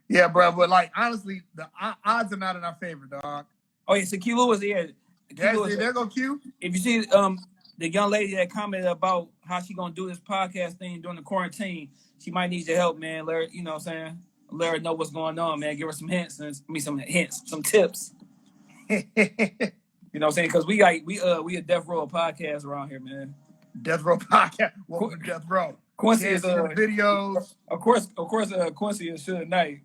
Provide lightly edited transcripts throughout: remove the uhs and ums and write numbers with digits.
Yeah, bro. But like honestly, the odds are not in our favor, dog. Oh yeah, so Q Lewis, yeah, Q That's Lewis. it. There go Q. If you see the young lady that commented about how she gonna do this podcast thing during the quarantine, she might need your help, man. Let her, you know what I'm saying? Let her know what's going on, man. Give her some hints some tips. You know what I'm saying? Because we a Death Row podcast around here, man. Death Row podcast. Welcome to Death Row. Quincy Can't is see the videos. Of course, Quincy is Suge Knight.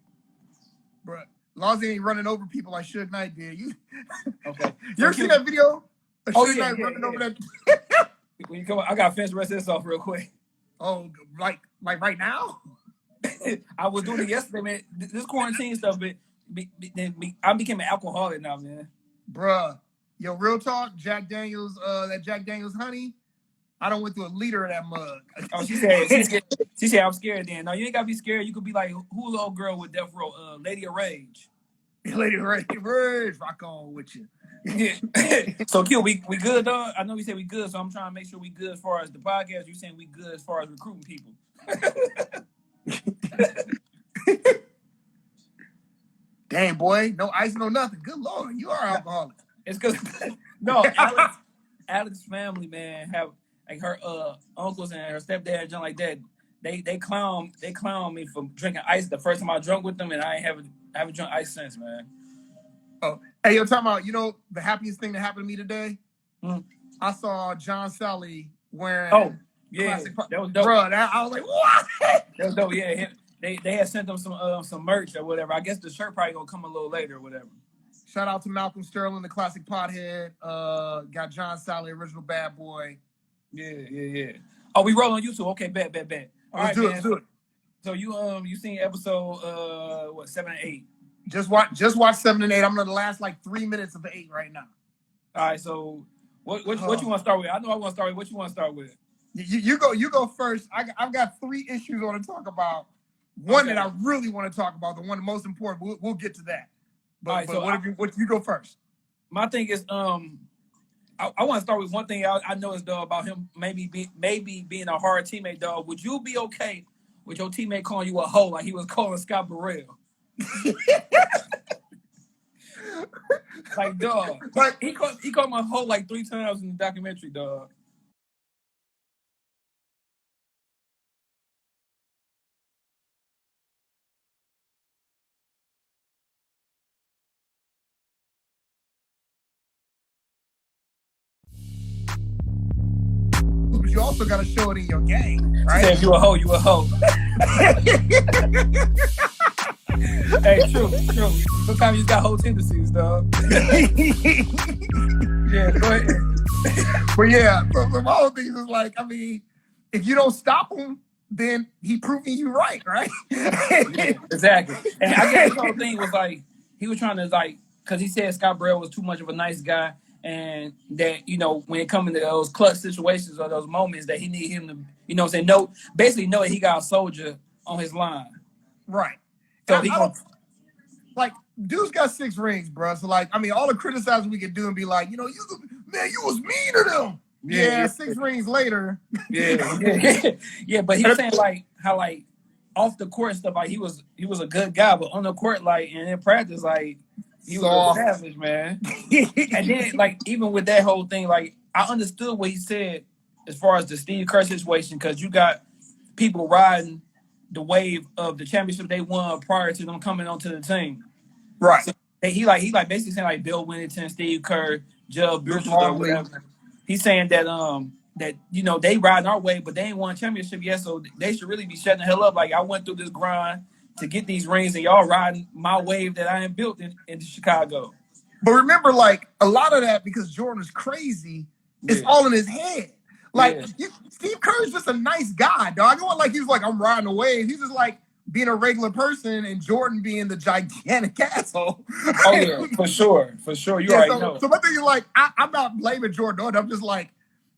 Bro, as long as he ain't running over people like Suge Knight did. You okay? You ever see that video? Suge Knight running over that. When you come, I gotta finish the rest of this off real quick. Oh, like right now? I was doing it yesterday, man. This quarantine stuff, I became an alcoholic now, man. Bruh, yo, real talk, Jack Daniels, that Jack Daniels honey, I done went through a liter of that mug. Oh, she said, I'm scared then. No, you ain't gotta be scared. You could be like, who's the old girl with Death Row? Lady of Rage. Lady of Rage, rock on with you. So, Q, we good, dog? I know we said we good, so I'm trying to make sure we good as far as the podcast. You saying we good as far as recruiting people. Dang, boy, no ice, no nothing. Good Lord, you are alcoholic. It's because, no, Alex's family, man, have like her uncles and her stepdad, something like that. They clown me for drinking ice the first time I drunk with them, and I haven't drunk ice since, man. Oh, hey, you're talking about, the happiest thing that happened to me today? I saw John Sally wearing. Oh, yeah, that was dope. Bro, I was like, what? That was dope. Yeah, they had sent them some merch or whatever. I guess the shirt probably gonna come a little later or whatever. Shout out to Malcolm Sterling, the classic pothead. Got John Sally, original bad boy. Yeah. Oh, we roll on YouTube. Okay, bet. All right, let's do it. So you seen episode 7 and 8? Just watch 7 and 8. I'm gonna last like 3 minutes of the 8 right now. All right, so what you want to start with? I know I want to start with. What you want to start with? You go first. I've got 3 issues I want to talk about. One that I really want to talk about, the one most important. We'll get to that. But, right, so what you go first? My thing is I want to start with one thing I know is about him maybe being a hard teammate, dog. Would you be okay with your teammate calling you a hoe like he was calling Scott Burrell? Like, dog. Like he called my hoe like 3 times in the documentary, dog. You also got to show it in your game, right? If you a hoe, you a hoe. Hey, true. Sometimes you got whole tendencies, dog. Yeah, go ahead. But yeah, so my whole thing is like, I mean, if you don't stop him, then he proving you right? Yeah, exactly. And I guess the whole thing was like, he was trying to because he said Scott Burrell was too much of a nice guy, and that, when it comes to those clutch situations or those moments that he need him to, basically know that he got a soldier on his line. Right. So dude's got 6 rings, bro. So all the criticizing we could do and be like, you was mean to them. Yeah, 6 rings later. Yeah, but he was saying how off the court stuff, he was a good guy, but on the court, and in practice, he was a savage, man. And then even with that whole thing, I understood what he said as far as the Steve Kerr situation, because you got people riding the wave of the championship they won prior to them coming onto the team. Right. So he basically saying Bill Wennington, Steve Kerr, Jeb Buechler, or whatever. He's saying that they riding our wave, but they ain't won a championship yet, so they should really be shutting the hell up. I went through this grind to get these rings, and y'all riding my wave that I ain't built in Chicago. But remember, a lot of that, because Jordan is crazy, it's all in his head. Steve Kerr's just a nice guy, dog. It wasn't he was I'm riding a wave. He's just being a regular person, and Jordan being the gigantic asshole. Oh yeah, for sure. You already know. So my thing is I'm not blaming Jordan. I'm just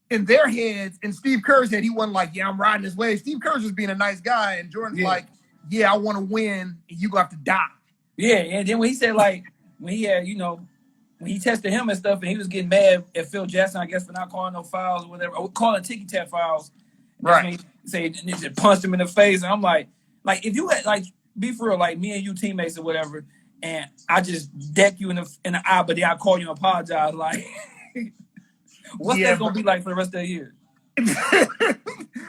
in their heads, in Steve Kerr's head, he wasn't I'm riding this wave. Steve Kerr's just being a nice guy, and Jordan's I want to win, and you have to die. Yeah, and then when he said when he had when he tested him and stuff, and he was getting mad at Phil Jackson, I guess, for not calling no fouls or whatever, or calling ticky-tack fouls. Right. He punched him in the face, and I'm like if you had be for real, like me and you teammates or whatever, and I just deck you in the eye, but then I call you and apologize. Like, what's that gonna be like for the rest of the year?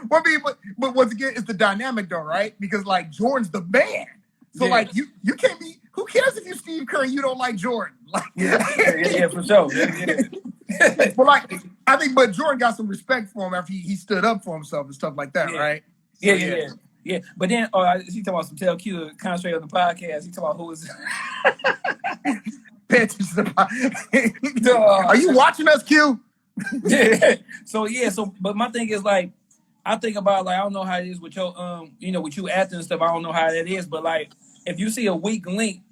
Well, I mean, but once again, it's the dynamic though, right? Because like Jordan's the man. So like you can't be. Who cares if you Steve Kerr and you don't like Jordan? Like, yeah, for sure. But like, I think, but Jordan got some respect for him after he stood up for himself and stuff like that, right? So, yeah. But then, he talking about some tell Q to concentrate on the podcast. He talking about who is. Pay attention to the Are you watching us, Q? So but my thing is like, I think about like I don't know how it is with your with you acting and stuff. I don't know how that is, but like if you see a weak link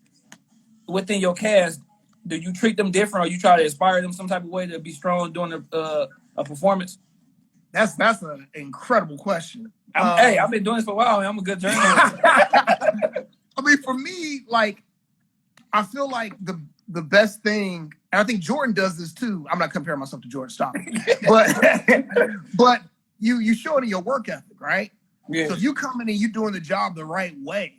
within your cast, do you treat them different, or you try to inspire them some type of way to be strong during a performance? That's an incredible question. Hey, I've been doing this for a while, and I'm a good journalist. I mean, for me, like I feel like the best thing, and I think Jordan does this too. I'm not comparing myself to Jordan, stop it. But you show it in your work ethic, right? Yeah. So if you come in and you're doing the job the right way,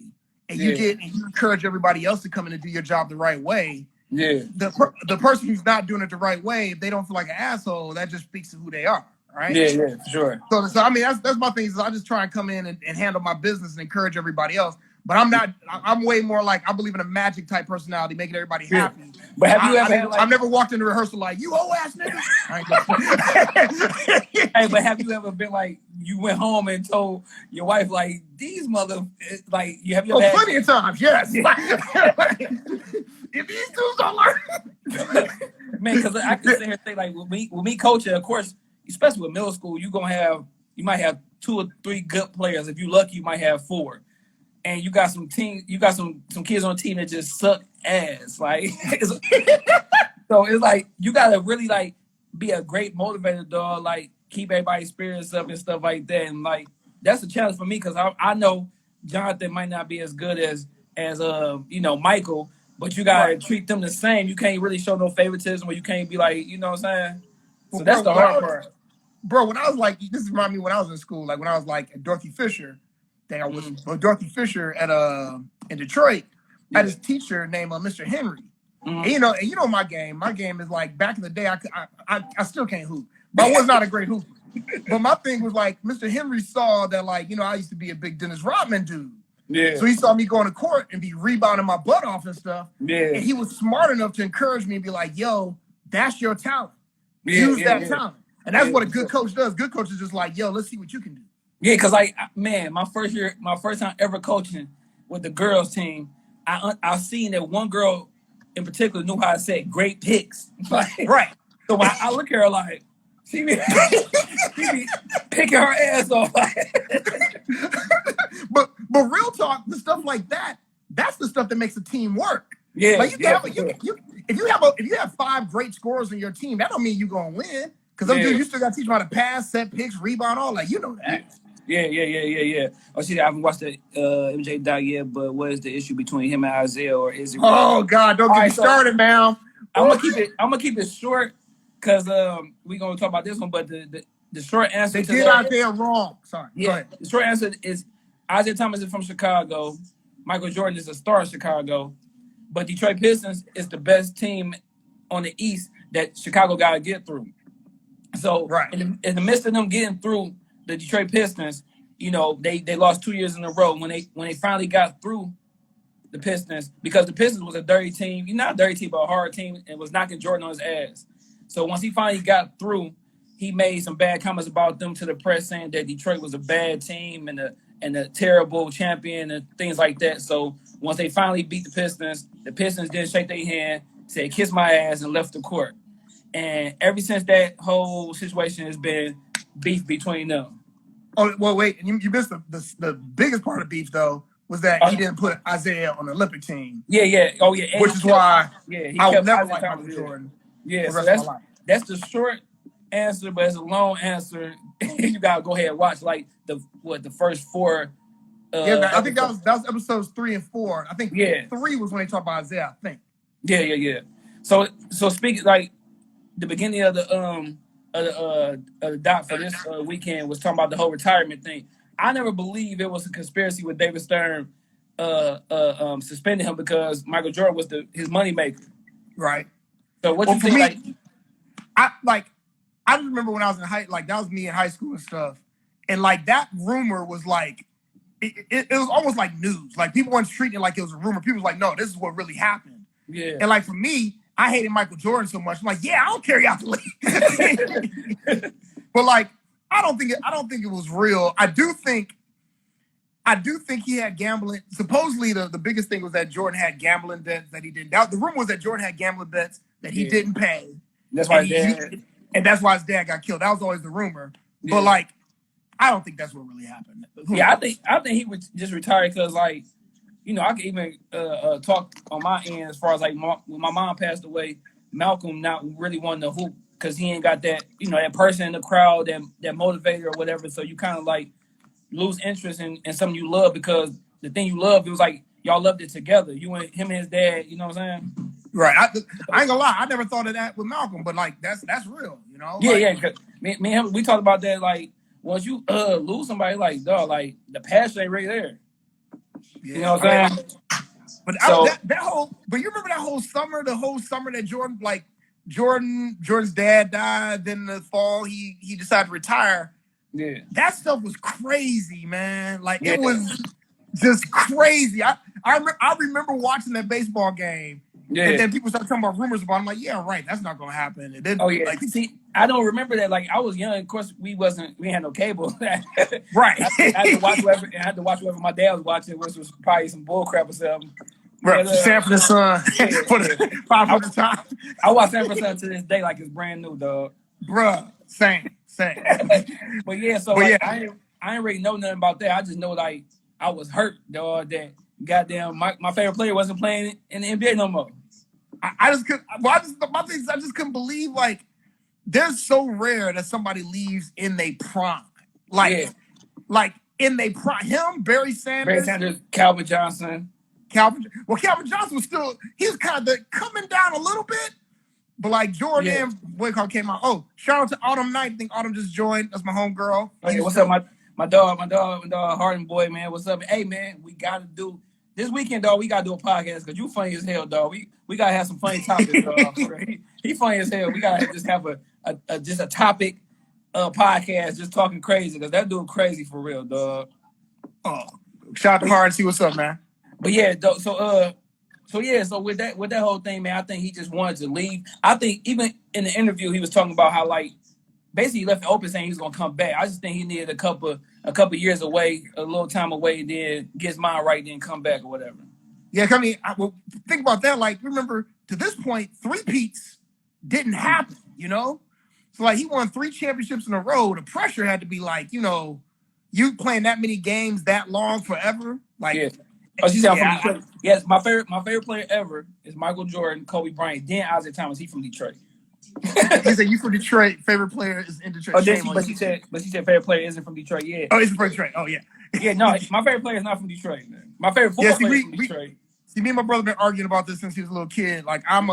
and you encourage everybody else to come in and do your job the right way. Yeah. The person who's not doing it the right way, if they don't feel like an asshole, that just speaks to who they are, right? Yeah, for sure. So I mean, that's my thing. Is I just try and come in and handle my business and encourage everybody else. But I'm way more like, I believe in a magic type personality, making everybody happy. But have you ever I've never walked into rehearsal like, you whole ass nigga. Hey, but have you ever been like, you went home and told your wife like, these mother, like, have you ever plenty of times, yes. If these dudes don't learn. Man, because I can sit here and say like, with me coaching, of course, especially with middle school, you might have 2 or 3 good players. If you're lucky, you might have 4. And you got some kids on the team that just suck ass. Like, so it's like you gotta really like be a great motivator, dog. Like keep everybody's spirits up and stuff like that. And like that's a challenge for me because I know Jonathan might not be as good as Michael, but you gotta treat them the same. You can't really show no favoritism, or you can't be like, you know what I'm saying? So that's the hard part. Bro, when I was like, this reminds me when I was in school, like when I was like at Dorothy Fisher. I was Dorothy Fisher at in Detroit. I had this teacher named Mr. Henry. And you know my game. My game is like back in the day. I still can't hoop, but I was not a great hooper. But my thing was like Mr. Henry saw that like I used to be a big Dennis Rodman dude. Yeah. So he saw me going to court and be rebounding my butt off and stuff. Yeah. And he was smart enough to encourage me and be like, "Yo, that's your talent. Use that talent." And that's what a good coach does. Good coach is just like, "Yo, let's see what you can do." Yeah, because like, man, my first time ever coaching with the girls team, I seen that one girl in particular knew how to set great picks. Like, right. So when I look at her like, she be picking her ass off. but real talk, the stuff like that, that's the stuff that makes a team work. Yeah. Like if you have 5 great scorers in your team, that don't mean you're gonna win. Because you still got to teach them how to pass, set picks, rebound, all that. You know that. Yeah. Oh, see, I haven't watched the MJ doc yet, but what is the issue between him and Isaiah, or is it? Oh God, don't get me started now. I'm gonna keep it short because we're gonna talk about this one. But the short answer they did Isaiah wrong. Sorry. Yeah. Go ahead. The short answer is Isaiah Thomas is from Chicago. Michael Jordan is a star in Chicago, but Detroit Pistons is the best team on the East that Chicago got to get through. So in the midst of them getting through the Detroit Pistons, they lost 2 years in a row. When they finally got through the Pistons, because the Pistons was a dirty team, not a dirty team, but a hard team, and was knocking Jordan on his ass. So once he finally got through, he made some bad comments about them to the press, saying that Detroit was a bad team and a terrible champion and things like that. So once they finally beat the Pistons didn't shake their hand, said, "Kiss my ass," and left the court. And ever since that whole situation has been beef between them. Oh, well, wait. And you missed the biggest part of beef, though, was that he didn't put Isaiah on the Olympic team. Yeah. Oh, yeah. And which is why I would never like Michael Jordan. Yeah, so that's the short answer, but it's a long answer. You got to go ahead and watch, like, the first 4 I think that was episodes 3 and 4. I think 3 was when they talked about Isaiah, I think. Yeah. So speaking, like, the beginning of the doc for this weekend was talking about the whole retirement thing. I never believed it was a conspiracy with David Stern suspended him because Michael Jordan was his moneymaker. Right. So what you think? Me, I remember when I was in that was me in high school and stuff, and like that rumor was like, it was almost like news. Like people weren't treating it like it was a rumor. People was like, no, this is what really happened. Yeah. And like for me, I hated Michael Jordan so much. I'm like, yeah, I don't care y'all to leave. But like, I don't think it was real. I do think he had gambling. Supposedly, the biggest thing was that Jordan had gambling debts that he didn't. The rumor was that Jordan had gambling debts that he didn't pay. That's why and that's why his dad got killed. That was always the rumor. Yeah. But like, I don't think that's what really happened. Yeah, I think he would just retire because like, you know, I could even talk on my end as far as like when my mom passed away, Malcolm not really wanting to hoop because he ain't got that, you know, that person in the crowd, that motivator or whatever. So you kind of like lose interest in something you love because the thing you love, it was like y'all loved it together. You and him and his dad, you know what I'm saying? Right. I ain't gonna lie, I never thought of that with Malcolm, but like that's real, you know? Yeah, like, yeah. Cause me and him, we talked about that. Like once you lose somebody, like dog, like the passion ain't right there. Yeah, you know what I'm saying? But but you remember that whole summer, that Jordan's dad died. Then the fall, he decided to retire. Yeah, that stuff was crazy, man. Like it was just crazy. I remember watching that baseball game. Yeah. And then people started talking about rumors about it. I'm like, yeah, right, that's not gonna happen. And then, see, I don't remember that. Like I was young, of course we had no cable. Right. I had to watch whatever my dad was watching, which was probably some bull crap or something. Right. Sanford and Son for the 500 times. I watch Sanford and Son to this day like it's brand new, dog. Bruh, same. But yeah, so I ain't really know nothing about that. I just know like I was hurt, dog, that goddamn my favorite player wasn't playing in the NBA no more. I just couldn't believe like they're so rare that somebody leaves in their prime. Like in their prime. Him, Barry Sanders, Calvin Johnson. Calvin Johnson he was kind of coming down a little bit. But like Jordan, came out. Oh, shout out to Autumn Knight. I think Autumn just joined. That's my homegirl. Oh, yeah, what's up, my dog, Harden boy, man. What's up? Hey, man, we gotta do this weekend, dog. We gotta do a podcast because you funny as hell, dog. We gotta have some funny topics, dog. He funny as hell. We gotta just have a topic podcast, just talking crazy because that dude crazy for real, dog. Oh, shout out to Harden. See what's up, man. But yeah, so with that whole thing, man, I think he just wanted to leave. I think even in the interview, he was talking about how like basically he left it open saying he was gonna come back. I just think he needed a couple years away, a little time away, then get his mind right, then come back or whatever. Yeah, I mean, think about that. Like, remember to this point, three-peats didn't happen. You know, so like he won 3 championships in a row. The pressure had to be like, you know, you playing that many games that long forever, like. Yeah. Oh, she said from Detroit. Yes, my favorite player ever is Michael Jordan, Kobe Bryant, then Isaiah Thomas. He's from Detroit. He said you from Detroit. Favorite player is in Detroit. Oh, but she said favorite player isn't from Detroit. Yeah. Oh, he's from Detroit. Oh, yeah. Yeah, no, my favorite player is not from Detroit. Man. My favorite football player is from Detroit. See, me and my brother been arguing about this since he was a little kid. Like I'm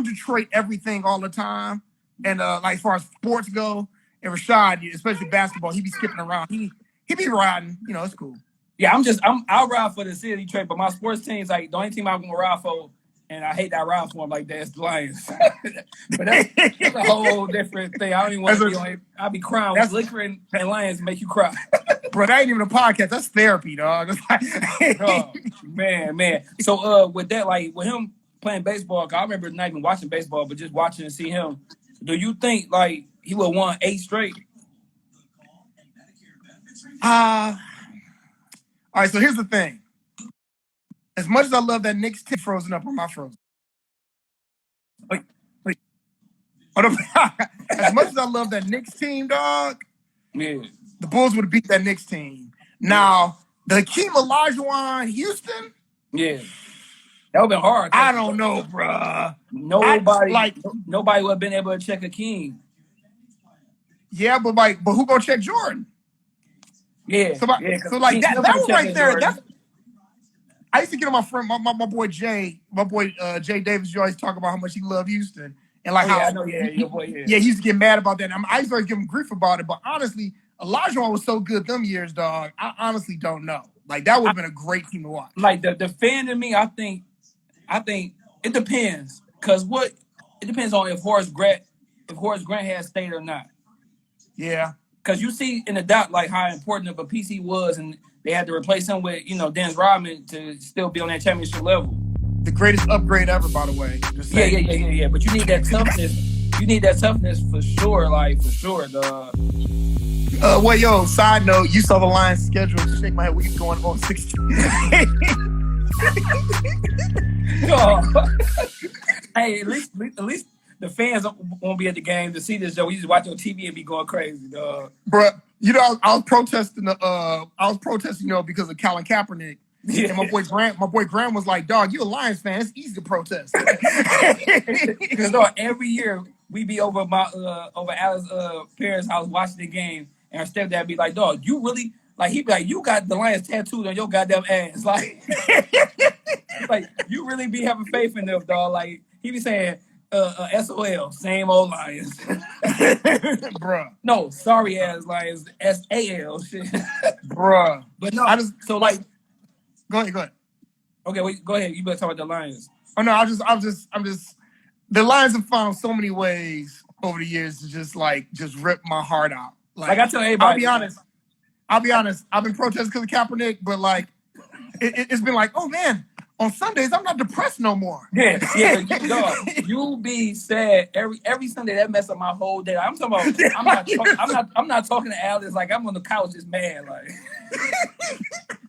Detroit everything all the time, and like as far as sports go, and Rashad, especially basketball, he be skipping around. He be riding. You know, it's cool. Yeah, I'll ride for the city of Detroit, but my sports team's like the only team I'm gonna ride for, and I hate that I ride for them like that, is the Lions. But that's a whole different thing. I don't even want to be on. I'll be crying. That's liquor and Lions make you cry. Bro, that ain't even a podcast. That's therapy, dog. Oh, man. So with that, like with him playing baseball, I remember not even watching baseball, but just watching and see him. Do you think like he would have won 8 straight? All right, so here's the thing. As much as I love that Knicks team frozen up, am I frozen? Wait. As much as I love that Knicks team, dog, yeah, the Bulls would have beat that Knicks team. Now, the Hakeem Olajuwon Houston, yeah, that would have been hard. I don't know, bruh. Nobody would have been able to check Hakeem. Yeah, but who gonna check Jordan? Yeah. So like that was right there. I used to get on my friend, my boy Jay, Jay Davis. You always talk about how much he loved Houston and like your boy. Yeah, he used to get mad about that. I used to always give him grief about it. But honestly, Olajuwon was so good them years, dog. I honestly don't know. Like that would have been a great team to watch. Like the fan in me, I think it depends. Cause it depends on if Horace Grant had stayed or not. Yeah. Cause you see in the doc like how important of a piece he was, and they had to replace him with Dennis Rodman to still be on that championship level. The greatest upgrade ever, by the way. Yeah. But you need that toughness. You need that toughness for sure, dog. Wait, yo, side note, you saw the Lions schedule. Shake my head, we going on 16. Hey, at least the fans won't be at the game to see this, though. We just watch on TV and be going crazy, dog. Bruh, I was protesting because of Colin Kaepernick. Yeah. And my boy Graham was like, dog, you a Lions fan. It's easy to protest. Because dog, every year we be over Alice's parents' house watching the game, and our stepdad be like, dog, you really, like, he be like, you got the Lions tattooed on your goddamn ass. Like, you really be having faith in them, dog. Like, he be saying, SOL, same old Lions. Bruh. No, sorry ass Lions, SAL shit. Bruh. But no, Go ahead. Okay, wait, go ahead. You better talk about the Lions. Oh no, I'm just the Lions have found so many ways over the years to just rip my heart out. Like I tell everybody, I'll be honest. I've been protesting because of Kaepernick, but like it's been like, oh man, on Sundays I'm not depressed no more. Yeah. You be sad every Sunday. That mess up my whole day. I'm talking about. I'm not talking to Alex. Like I'm on the couch just mad. Like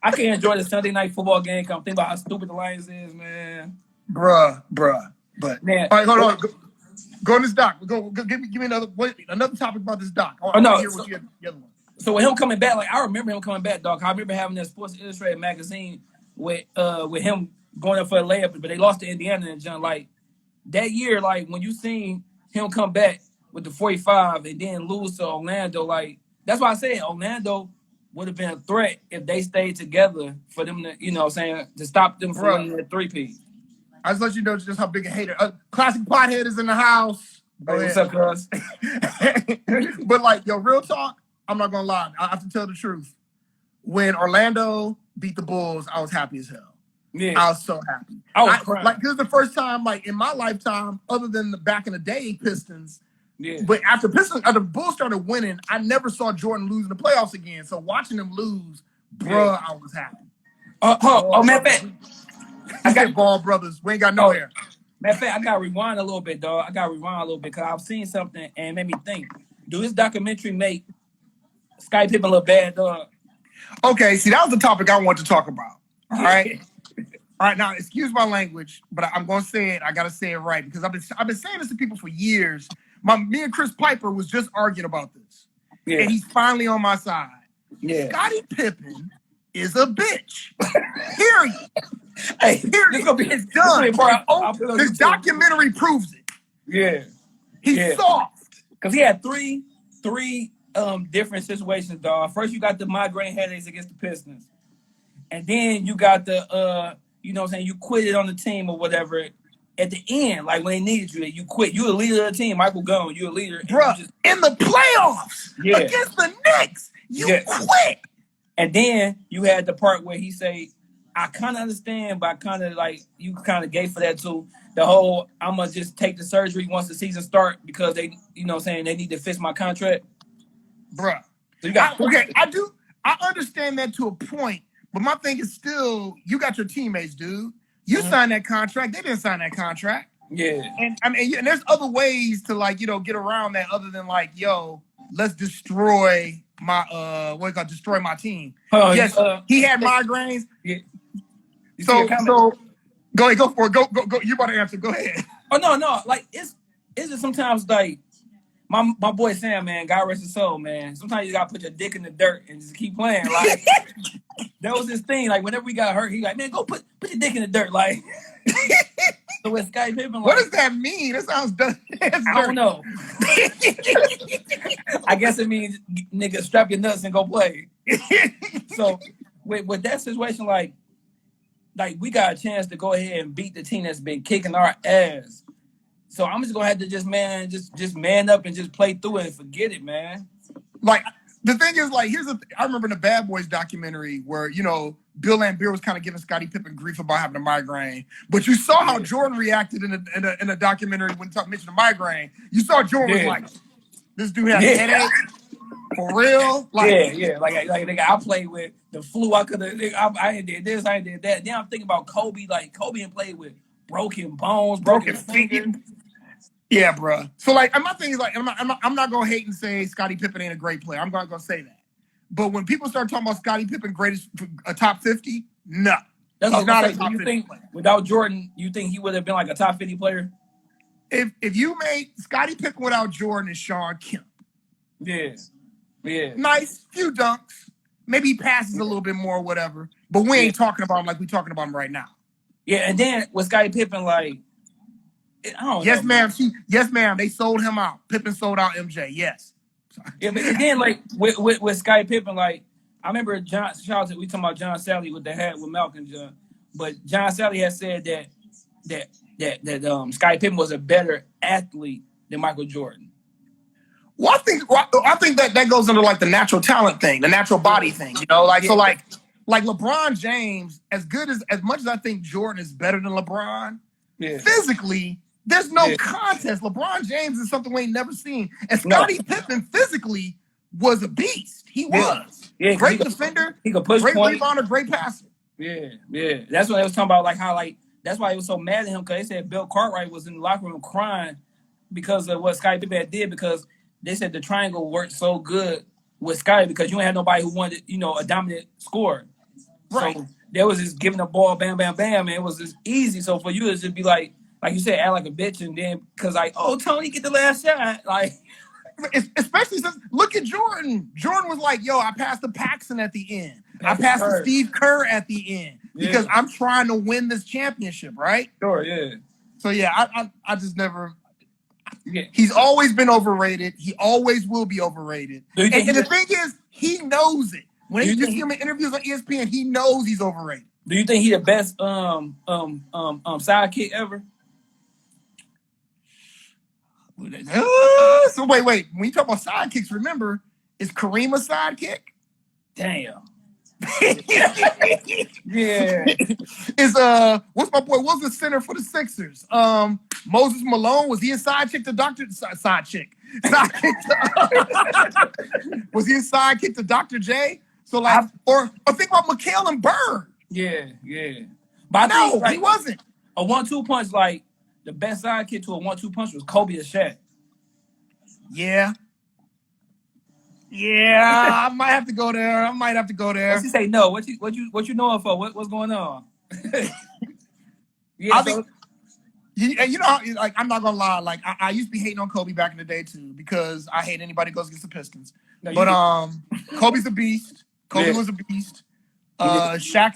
I can't enjoy the Sunday night football game. Cause I'm thinking about how stupid the Lions is, man. Bruh. But man, all right, hold on. Go on this doc. Go give me another topic about this doc. The other one. So with him coming back, like I remember him coming back, dog. I remember having that Sports Illustrated magazine with him going up for a layup, but they lost to Indiana and John. Like that year, like when you seen him come back with the 45 and then lose to Orlando, like that's why I said Orlando would have been a threat if they stayed together for them to, to stop them from winning the 3-peat. I just let you know just how big a hater. Classic Pothead is in the house. Hey, what's up, cuz? But like, yo, real talk, I'm not gonna lie. I have to tell the truth. When Orlando beat the Bulls, I was happy as hell. Yeah. I was so happy. I was crying. Like, this is the first time, like, in my lifetime, other than the back in the day Pistons. Yeah. But after the Bulls started winning, I never saw Jordan lose in the playoffs again. So watching them lose, bruh, I was happy. Man, I got Ball brothers. We ain't got no hair. Matter of fact, I gotta rewind a little bit, dog. Because I've seen something and it made me think. Do this documentary make Scottie Pippen look bad, dog? Okay, see, that was the topic I wanted to talk about. All right. All right, now excuse my language, but I'm gonna say it. I gotta say it right because I've been saying this to people for years. Me and Chris Piper was just arguing about this, and he's finally on my side. Yeah, Scottie Pippen is a bitch. Period. Hey, it's done. This documentary proves it. Yeah, he's soft because he had three different situations, dog. First, you got the migraine headaches against the Pistons, and then you got the you quit it on the team or whatever. At the end, like when they needed you quit. You a leader of the team, Michael Gone. You a leader, bro. In the playoffs against the Knicks, you quit. And then you had the part where he say, "I kind of understand, but I kind of like you kind of gave for that too." The whole I'm gonna just take the surgery once the season start because they, they need to fix my contract, bro. So I understand that to a point, but my thing is still, you got your teammates, dude. You signed that contract. They didn't sign that contract. Yeah. And I mean, and there's other ways to get around that other than let's destroy my destroy my team. Yes, he had migraines. Yeah. So go ahead, go for it. Go. You about to answer. Go ahead. Oh no. Like it's just sometimes like my boy Sam, man, God rest his soul, man. Sometimes you gotta put your dick in the dirt and just keep playing. Like that was his thing. Like whenever we got hurt, he like, man, go put your dick in the dirt. Like so with Scottie Pippen, like, what does that mean? That sounds dirty. I don't know. I guess it means nigga strap your nuts and go play. So with that situation, like we got a chance to go ahead and beat the team that's been kicking our ass. So I'm just gonna have to just man up and just play through it and forget it, man. Like The thing is, like, I remember in the Bad Boys documentary where, Bill Laimbeer was kind of giving Scottie Pippen grief about having a migraine. But you saw how Jordan reacted in a documentary when he mentioned a migraine. You saw Jordan was like, this dude has a headache. For real? Like, like I played with the flu. I could have. I did this. I did that. Then I'm thinking about Kobe. Like Kobe and played with broken bones, broken fingers. Yeah, bro. So like, my thing is like, I'm not gonna hate and say Scottie Pippen ain't a great player. I'm not gonna say that. But when people start talking about Scottie Pippen greatest a top 50, no, that's he's not a top 50 player. Without Jordan, you think he would have been like a top 50 player? If you made Scottie Pippen without Jordan, is Sean Kemp. Yeah. Yeah. Nice, few dunks. Maybe he passes a little bit more or whatever. But we ain't talking about him like we talking about him right now. Yeah, and then with Scottie Pippen, like, I don't yes, know. Ma'am. Yes, ma'am. They sold him out. Pippen sold out MJ. Yes. Yeah, but then like with Scottie Pippen, like I remember we talking about John Sally with the hat with Malcolm John, but John Sally has said that Scottie Pippen was a better athlete than Michael Jordan. Well, I think that goes into like the natural talent thing, the natural body thing, like so like LeBron James, as much as I think Jordan is better than LeBron, physically, there's no contest. LeBron James is something we ain't never seen. And Scottie Pippen physically was a beast. He was. Yeah, great defender, he could push great point. rebounder, great passer. Yeah. That's what they was talking about, like how that's why he was so mad at him, because they said Bill Cartwright was in the locker room crying because of what Scottie Pippen did, because they said the triangle worked so good with Scottie because you ain't had nobody who wanted, a dominant scorer. Right. So there was just giving the ball, bam, bam, bam, and it was just easy. So for you to just be like you said, act like a bitch, and then because Tony, get the last shot, like. Especially since look at Jordan. Jordan was like, "Yo, I passed to Paxson at the end. I passed to Steve Kerr at the end because I'm trying to win this championship, right?" Sure, yeah. So yeah, I just never. Yeah. He's always been overrated. He always will be overrated. And the thing is, he knows it. When you see him in interviews on ESPN, he knows he's overrated. Do you think he's the best sidekick ever? So wait. When you talk about sidekicks, remember, is Kareem a sidekick? Damn. Yeah. Is what's my boy? What's the center for the Sixers? Moses Malone, was he a sidekick to was he a sidekick to Dr. J? So like, or think about McHale Bird. Yeah. But I think, he wasn't. A 1-2 punch, like the best sidekick to a 1-2 punch was Kobe or Shaq. Yeah, I might have to go there. What's he say? No. What you know him for? What's going on? I think. Like I'm not gonna lie. Like I used to be hating on Kobe back in the day too, because I hate anybody who goes against the Pistons. No, but Kobe's a beast. Kobe was a beast. Shaq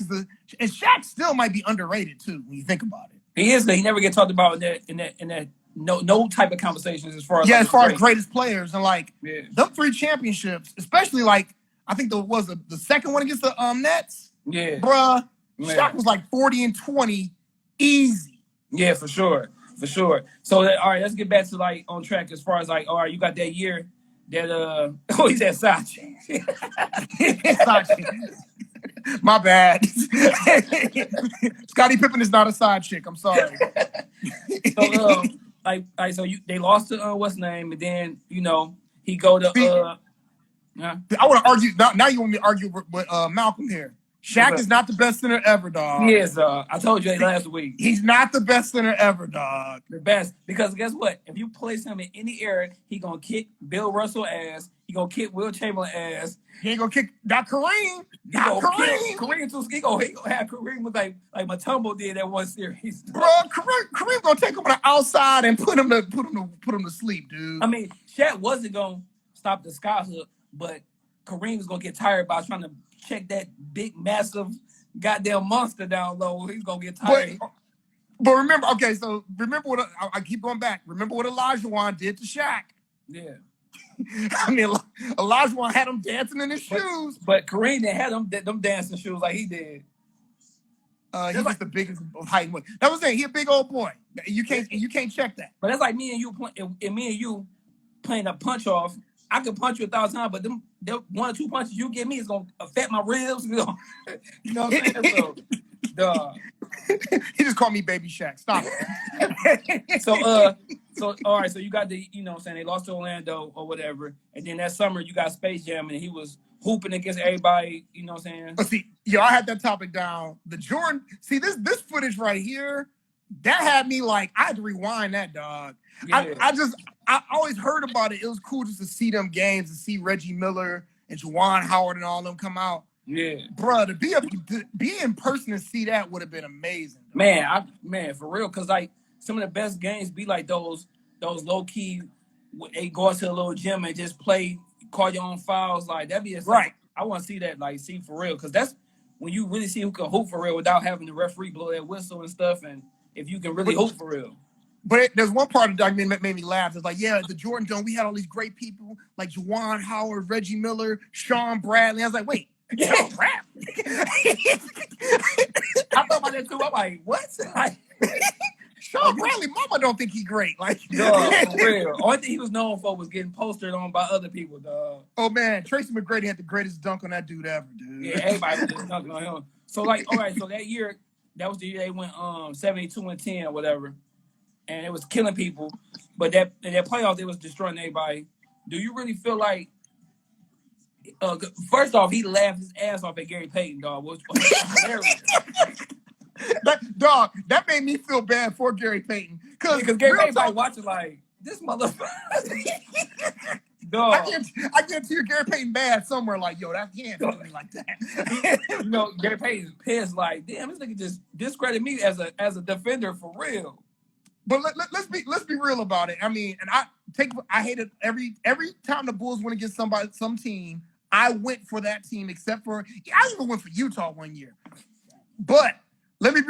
and Shaq still might be underrated too when you think about it. He is. He never get talked about in that no type of conversations as far as as greatest players, and like them 3 championships, especially like I think the second one against the Nets. Yeah, bruh. Shaq was like 40 and 20, easy. Yeah, for sure. So all right, let's get back to like on track as far as like, all right, you got that year that he said Sachi. My bad. Scottie Pippen is not a side chick. I'm sorry. So they lost to what's his name, and then he go to I want to argue now. You want me to argue with Malcolm here? Shaq is not the best center ever, dog. He is. I told you last week. He's not the best center ever, dog. The best, because guess what? If you place him in any era, he gonna kick Bill Russell ass. He gonna kick Will Chamberlain ass. He ain't gonna kick Kareem. Kareem too. He gonna have Kareem with like Mutombo did that one series. Bro, Kareem gonna take him on the outside and put him to sleep, dude. I mean, Shaq wasn't gonna stop the skyhook, but Kareem was gonna get tired by trying to check that big, massive, goddamn monster down low. He's gonna get tired. But remember, what I keep going back. Remember what Olajuwon did to Shaq? Yeah. I mean, Olajuwon had him dancing in his shoes. But Kareem didn't have them dancing shoes like he did. He was the biggest of height and weight. That was saying he a big old boy. You can't check that. But that's like me and you playing a punch off. I could punch you 1,000 times, but them 1 or 2 punches you give me is gonna affect my ribs. You know what I'm saying? So, duh. He just called me Baby Shaq. Stop it. So all right, so you got the, you know what I'm saying, they lost to Orlando or whatever, and then that summer you got Space Jam and he was hooping against everybody, you know what I'm saying? But see, I had that topic down. The Jordan, see this footage right here, that had me like, I had to rewind that, dog. Yeah. I always heard about it. It was cool just to see them games, to see Reggie Miller and Juwan Howard and all of them come out. Yeah, bro, to be in person and see that would have been amazing. Dog. Man, for real, because like some of the best games be like those low key. They go to a little gym and just play, call your own fouls. Like that'd be right. I want to see that, like, see for real, because that's when you really see who can hoop for real without having the referee blow that whistle and stuff, and if you can really hoop for real. But there's one part of the documentary that made me laugh. It's like, yeah, the Jordan Dome, we had all these great people like Juwan Howard, Reggie Miller, Sean Bradley. I was like, wait. Yeah. Rap. I thought about that too. I'm like, what? Sean Bradley, mama don't think he great. Like, dog, for real. Only thing he was known for was getting postered on by other people, dog. Oh man, Tracy McGrady had the greatest dunk on that dude ever, dude. Yeah, everybody was just dunking on him. So like, all right, so that year, that was the year they went 72-10 or whatever, and it was killing people. But that playoff, they was destroying everybody. Do you really feel like? First off, he laughed his ass off at Gary Payton, dog. Which was hilarious. That made me feel bad for Gary Payton. Because Gary Payton probably watching like, this motherfucker. Dog. I guarantee you Gary Payton bad somewhere like, yo, that can't do me like that. You know, Gary Payton's pissed like, damn, this nigga just discredit me as a defender for real. But let's be real about it. I mean, and I hated every time the Bulls went against some team, I went for that team, except for I even went for Utah one year. But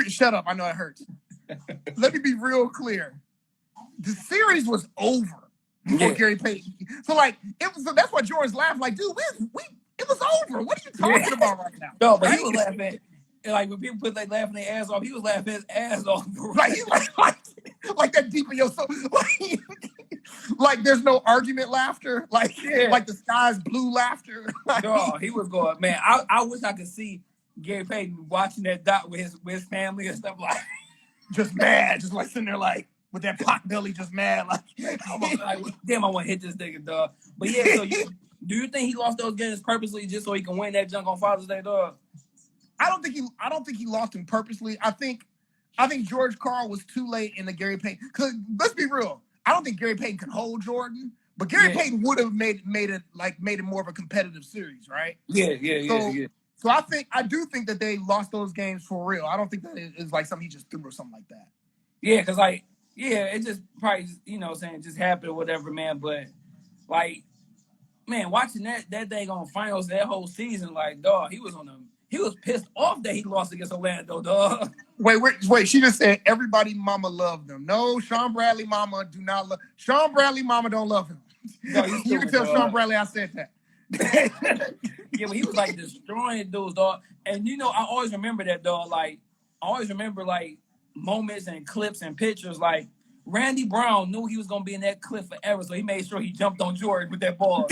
shut up. I know it hurts. Let me be real clear. The series was over before Gary Payton. So like that's why Jordan's laughing. Like, dude, it was over. What are you talking about right now? No, but he was laughing. Like when people put laughing their ass off, he was laughing his ass off. Like he's like that deep in your soul. Like there's no argument laughter. Like the sky's blue laughter. No, he was going, man. I wish I could see Gary Payton watching that doc with his family and stuff, like just mad, just like sitting there like with that pot belly, just mad. Like damn, I want to hit this nigga, dog. But yeah, so do you think he lost those games purposely just so he can win that junk on Father's Day, dog? I don't think he lost him purposely. I think George Karl was too late in the Gary Payton. Because let's be real, I don't think Gary Payton could hold Jordan, but Gary Payton would have made it more of a competitive series, right? Yeah. So I do think that they lost those games for real. I don't think that it is like something he just threw or something like that. Yeah, because it just probably, you know what I'm saying, just happened or whatever, man. But like, man, watching that dang on finals that whole season, like, dog, he was pissed off that he lost against Orlando, dog. Wait. She just said everybody mama loved him. No, Sean Bradley mama do not love. Sean Bradley mama don't love him. No, you can tell Sean Bradley I said that. Yeah, but he was like destroying dudes, dog. And you know, I always remember that, dog. Like, I always remember like moments and clips and pictures. Like, Randy Brown knew he was gonna be in that clip forever, so he made sure he jumped on Jordan with that ball.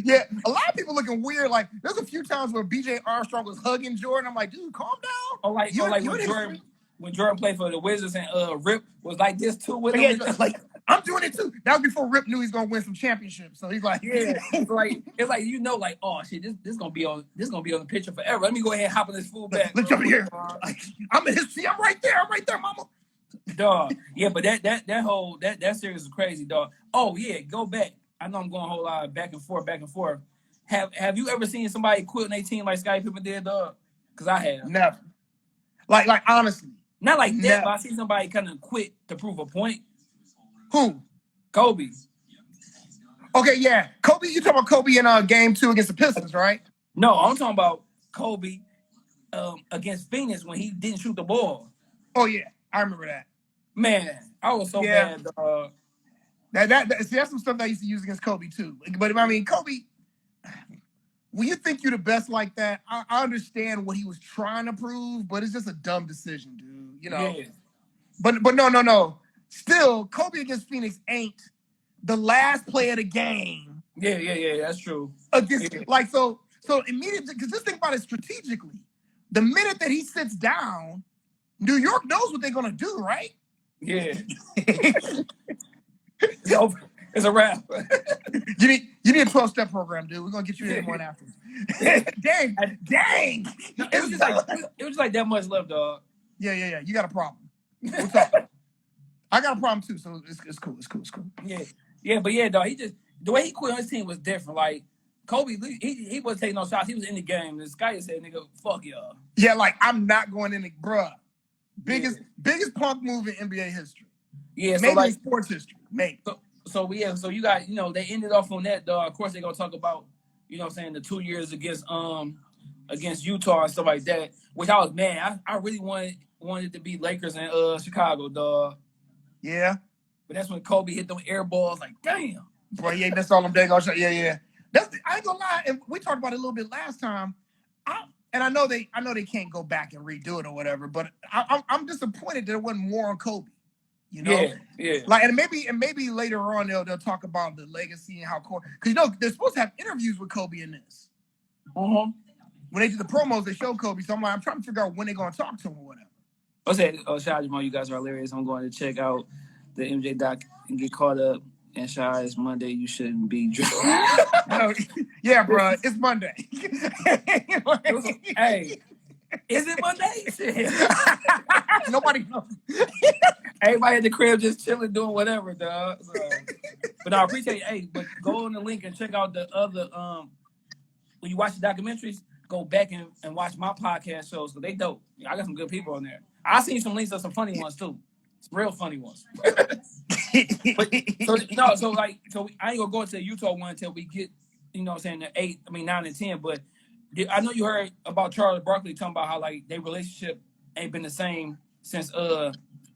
Yeah, a lot of people looking weird. Like, there's a few times where BJ Armstrong was hugging Jordan. I'm like, dude, calm down. Oh, like when Jordan played for the Wizards and Rip was like this too with him. Yeah, like, I'm doing it too. That was before Rip knew he's gonna win some championships. So he's like, yeah, it's like you know, like, oh shit, this gonna be on the picture forever. Let me go ahead and hop on this fool back. Let's jump here. Like, I'm in his seat. I'm right there, mama. Dog. Yeah, but that whole series is crazy, dog. Oh yeah, go back. I know I'm going a whole lot back and forth. Have you ever seen somebody quit on their team like Scottie Pippen did, dog? Because I have. Never. Like honestly. Not like that, but I see somebody kind of quit to prove a point. Who? Kobe. Okay, yeah. Kobe, you talking about Kobe in game 2 against the Pistons, right? No, I'm talking about Kobe against Phoenix when he didn't shoot the ball. Oh yeah, I remember that. Man, I was so bad, dog. That's some stuff that I used to use against Kobe too. But I mean, Kobe, when you think you're the best like that, I understand what he was trying to prove, but it's just a dumb decision, dude. You know. Yeah. But no. Still, Kobe against Phoenix ain't the last play of the game. Yeah, that's true. Against so immediately, because just think about it strategically. The minute that he sits down, New York knows what they're gonna do, right? Yeah. It's over. It's a wrap. You need a 12-step program, dude. We're gonna get you in one after. Dang. No, it was like that much left, dog. Yeah. You got a problem. We'll talk. I got a problem too, so it's cool. Yeah, but yeah, dog. He just the way he quit on his team was different. Like Kobe, he wasn't taking no shots. He was in the game. This guy said, "Nigga, fuck y'all." Yeah, like I'm not going in, bruh. Biggest punk move in NBA history. Yeah, maybe in sports history. Maybe. So you got they ended off on that, dog. Of course, they're gonna talk about what I'm saying, the 2 years against Utah and stuff like that. Which I was mad. I really wanted to be Lakers and Chicago, dog. Yeah. But that's when Kobe hit them air balls. Like, damn. Boy, yeah, that's all them dang on shots. Yeah. I ain't gonna lie, and we talked about it a little bit last time. I know they can't go back and redo it or whatever, but I'm disappointed that it wasn't more on Kobe. Yeah. Like, and maybe later on they'll talk about the legacy and how Kobe, because they're supposed to have interviews with Kobe in this. Uh-huh. When they did the promos, they showed Kobe. So I'm trying to figure out when they're gonna talk to him or whatever. I said, shout out Jamal, you guys are hilarious. I'm going to check out the MJ doc and get caught up. And Shy, it's Monday. You shouldn't be drinking. Yeah, bro. It's Monday. Hey, is it Monday? Nobody knows. Everybody at the crib just chilling, doing whatever, dog. So, but I appreciate it. Hey, but go on the link and check out the other. When you watch the documentaries, go back and watch my podcast shows because they dope. I got some good people on there. I seen some links of some funny ones too. Some real funny ones. But, so I ain't gonna go into the Utah one until we get, the 9 and 10. But I know you heard about Charles Barkley talking about how like their relationship ain't been the same since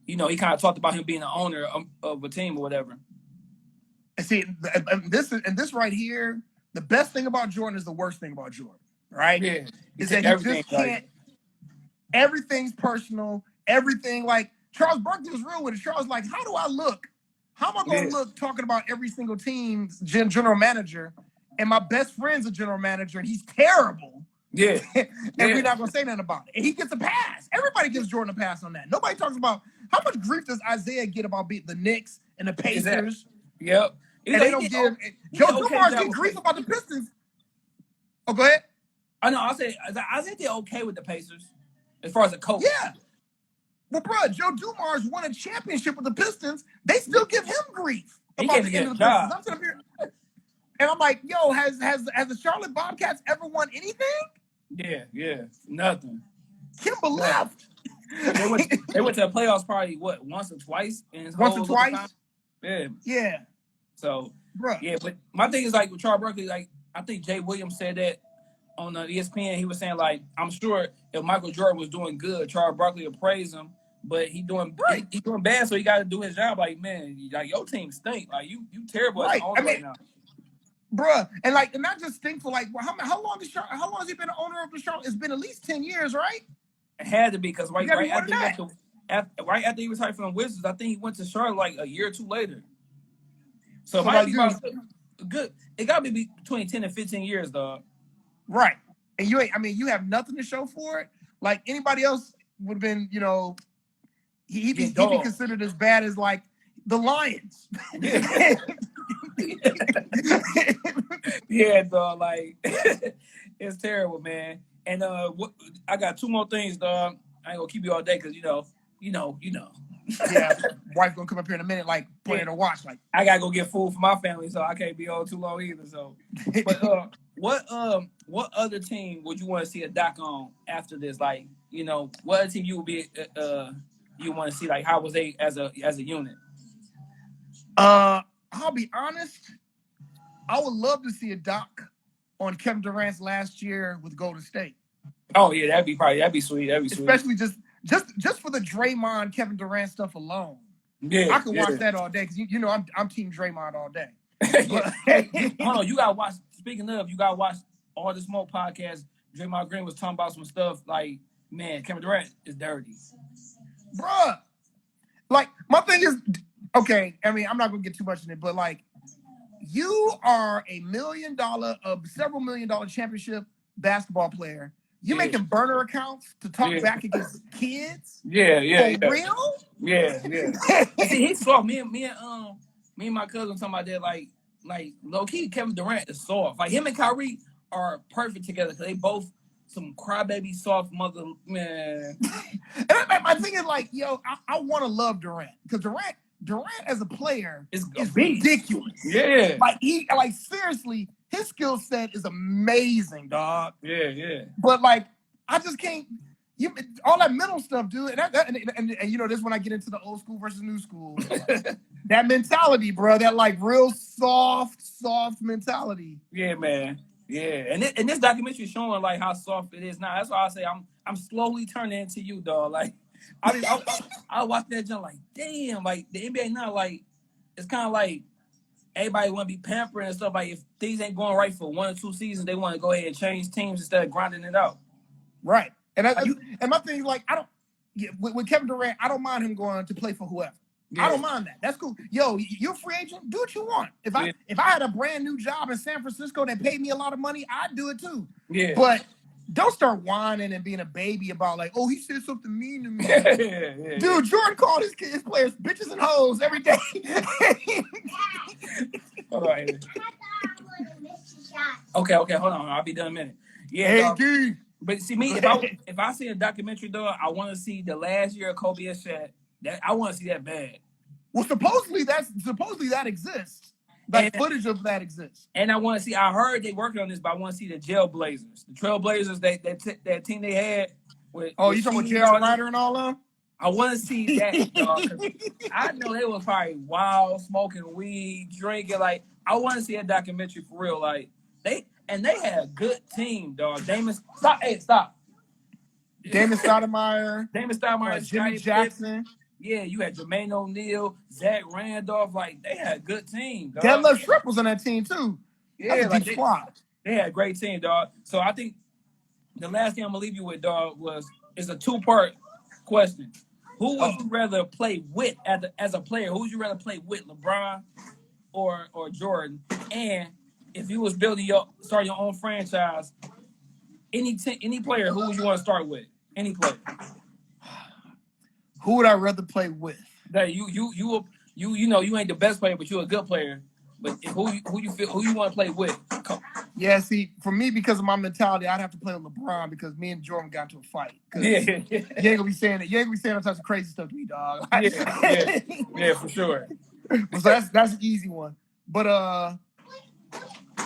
he kind of talked about him being the owner of a team or whatever. And see, this right here, the best thing about Jordan is the worst thing about Jordan, right? Yeah, is that he just can't. Everything's personal. Everything like Charles Barkley was real with it. Charles like, how do I look? How am I going to look talking about every single team's general manager, and my best friend's a general manager, and he's terrible? Yeah. And we're not going to say nothing about it. And he gets a pass. Everybody gives Jordan a pass on that. Nobody talks about how much grief does Isaiah get about beating the Knicks and the Pacers. Exactly. Yep. And they don't give Joe Dumars get grief about the Pistons. Oh, go ahead. I know. I'll say Isaiah did okay with the Pacers as far as a coach. Yeah. Well, bro, Joe Dumars won a championship with the Pistons. They still give him grief about the end of the Pistons. I'm sitting here, and I'm like, yo, has the Charlotte Bobcats ever won anything? Yeah, nothing. Kimba left. They went to the playoffs probably once or twice in his once or twice. Yeah. So, but my thing is like with Charles Barkley, like I think Jay Williams said that on ESPN. He was saying like, I'm sure if Michael Jordan was doing good, Charles Barkley would praise him. But he doing bad, so he got to do his job. Like, man, like your team stink. Like you terrible as an owner right now, bruh. And not just stink for like how long has he been the owner of the Charlotte? It's been at least 10 years, right? It had to be because right after he retired from the Wizards, I think he went to Charlotte like a year or two later. So it might be good. It got to be between 10 and 15 years, dog. Right, and you have nothing to show for it. Like anybody else would have been, he'd be considered as bad as like the Lions. Yeah, dog. Like it's terrible, man. And I got two more things, dog. I ain't gonna keep you all day because you know. Yeah, wife gonna come up here in a minute, like putting her watch. Like I gotta go get food for my family, so I can't be on too long either. So, but what other team would you want to see a doc on after this? Like, what other team you would be you want to see? Like, how was they as a unit? I'll be honest. I would love to see a doc on Kevin Durant's last year with Golden State. Oh yeah, that'd be sweet. Especially just for the Draymond Kevin Durant stuff alone. Yeah, I could watch that all day because I'm Team Draymond all day. Hold on, you gotta watch. Speaking of, you gotta watch All the Smoke podcast. Draymond Green was talking about some stuff like, man, Kevin Durant is dirty, bruh. Like my thing is, okay. I mean, I'm not gonna get too much in it, but like you are a several $1 million championship basketball player. You making burner accounts to talk back against kids? Yeah. For real? Yeah. See, he's soft. Me and my cousin talking about that. Like low key, Kevin Durant is soft. Like him and Kyrie are perfect together because they both some crybaby soft mother man. And my thing is like, yo, I want to love Durant because Durant as a player is ridiculous. Yeah. Like seriously, his skill set is amazing, dog. Yeah. But like, I just can't. All that mental stuff, dude. And you know, this is when I get into the old school versus new school. That mentality, bro. That like real soft mentality. Yeah, man. Yeah, and this documentary is showing like how soft it is now. That's why I say I'm slowly turning into you, dog. Like I watch that jump like, damn, like the NBA now, like it's kind of like everybody want to be pampering and stuff. Like if things ain't going right for 1 or 2 seasons, they want to go ahead and change teams instead of grinding it out. Right. And my thing is like with Kevin Durant, I don't mind him going to play for whoever. Yeah. I don't mind that. That's cool. Yo, you're a free agent. Do what you want. If I had a brand new job in San Francisco that paid me a lot of money, I'd do it too. Yeah. But don't start whining and being a baby about like, oh, he said something mean to me. Yeah. Dude, Jordan called his players bitches and hoes every day. All right. Okay, hold on. I'll be done in a minute. Yeah. Hey, dude. But see me, if I see a documentary though, I want to see the last year of Kobe and Shaq. I want to see that bad. Well, supposedly that exists. Like footage of that exists. And I want to see. I heard they working on this, but I want to see the Jailblazers, the Trailblazers. That team they had. You talking about Jail Ryder and all of them? I want to see that. Dog, I know they was probably wild, smoking weed, drinking. Like I want to see a documentary for real. Like they had a good team, dog. Stop. Damon Stoudemire, Jimmy Jackson. Yeah, you had Jermaine O'Neal, Zach Randolph. Like they had a good team. Dog. Deadlift Strip was on that team too. Yeah, like they had a great team, dog. So I think the last thing I'm gonna leave you with, dog, is a 2-part question. Who would you rather play with as a player? Who would you rather play with, LeBron or Jordan? And if you was start your own franchise, any player, who would you want to start with? Any player. Who would I rather play with? That you know you ain't the best player, but you're a good player. But who you want to play with? Yeah, see, for me, because of my mentality, I'd have to play with LeBron because me and Jordan got into a fight. Yeah. You ain't gonna be saying that. You ain't gonna be saying all types of crazy stuff to me, dog. Yeah, for sure. So that's an easy one. But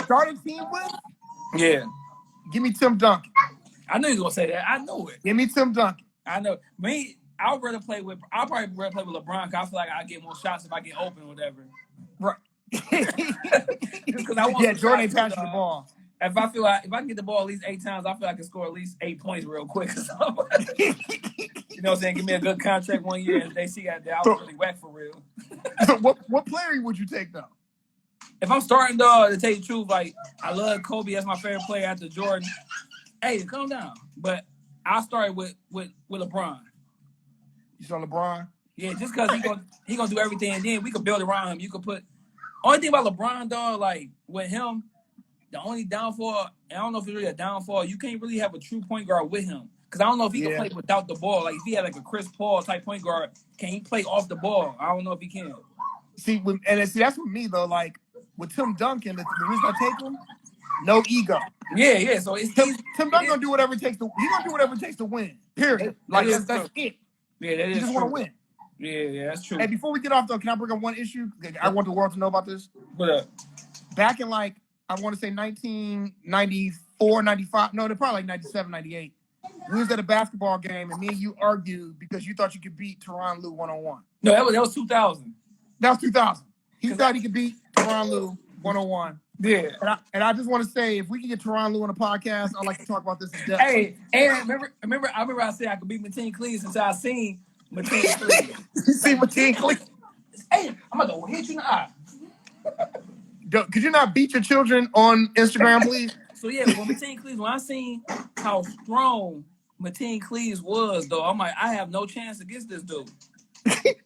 starting team with? Yeah. Give me Tim Duncan. I knew you was gonna say that. I know it. Give me Tim Duncan. I know. I'll probably play with LeBron because I feel like I get more shots if I get open or whatever. Right. Because I want Jordan ain't passing the ball. If I can get the ball at least 8 times, I feel I can score at least 8 points real quick. You know what I'm saying? Give me a good contract 1 year and they see that I was really whack for real. So what player would you take though? If I'm starting to tell you the truth, like I love Kobe as my favorite player after Jordan. Hey, calm down. But I'll start with LeBron. You saw LeBron? Yeah, just because he gonna do everything, and then we could build around him. You could put only thing about LeBron, dog, like with him, the only downfall, and I don't know if it's really a downfall, you can't really have a true point guard with him. Because I don't know if he can play without the ball. Like if he had like a Chris Paul type point guard, can he play off the ball? I don't know if he can. See, that's with me though. Like with Tim Duncan, the reason I take him, no ego. Yeah. So it's Tim Duncan gonna do whatever it takes to. He's gonna do whatever it takes to win. Period. Like that's it. Yeah, that is. You just want to win. Yeah, that's true. Hey, before we get off though, can I bring up one issue? I want the world to know about this. What up? Back in like I want to say 1994, 95. No, they're probably like 97, 98. We was at a basketball game and me and you argued because you thought you could beat Tyronn Lue one-on-one. No, that was 2000. That was 2000. He thought he could beat Tyronn Lue one-on-one. Yeah. And I just want to say, if we can get Tyronn Lue on a podcast, I'd like to talk about this in depth. Hey, and remember I said I could beat Mateen Cleaves since I seen Mateen Cleaves. You see Mateen Cleaves? Hey, I'm about to hit you in the eye. Could you not beat your children on Instagram, please? So yeah, when I seen how strong Mateen Cleaves was, though, I'm like, I have no chance against this dude.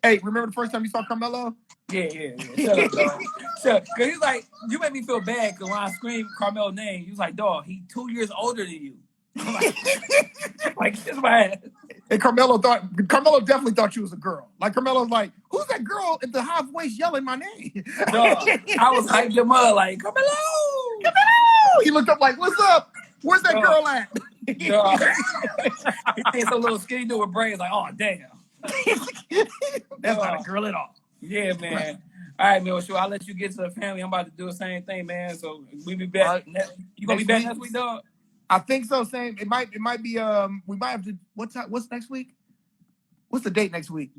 Hey, remember the first time you saw Carmelo? Yeah. Shut up, dog. Shut up. Cause he's like, you made me feel bad because when I screamed Carmelo's name, he was like, dog, he 2 years older than you. I'm like kiss my ass. And Carmelo definitely thought she was a girl. Like Carmelo's like, who's that girl at the half waist yelling my name? Dog, I was hyped him up like, Carmelo! He looked up like, what's up? Where's that girl at? Dog. He thinks a little skinny dude with braids like, oh, damn. That's not a girl at all. Yeah, man. All right, man. Sure, I'll let you get to the family. I'm about to do the same thing, man. So we be back. You gonna be back next week, dog? I think so. Same. It might be. We might have to. What's next week? What's the date next week?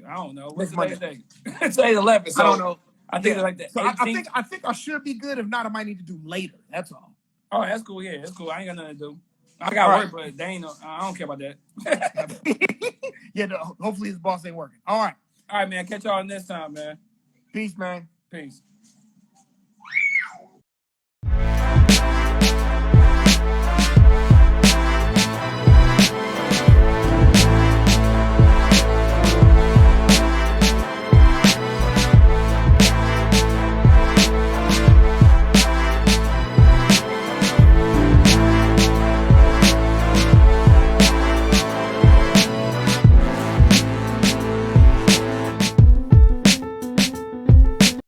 I don't know. What's today's date? Today's 11. So I don't know. I think it's like that. So I think I should be good. If not, I might need to do later. That's all. Oh, that's cool. Yeah, that's cool. I ain't got nothing to do. I got work, but they ain't no. I don't care about that. Yeah. No, hopefully his boss ain't working. All right. All right, man. Catch y'all next time, man. Peace, man. Peace.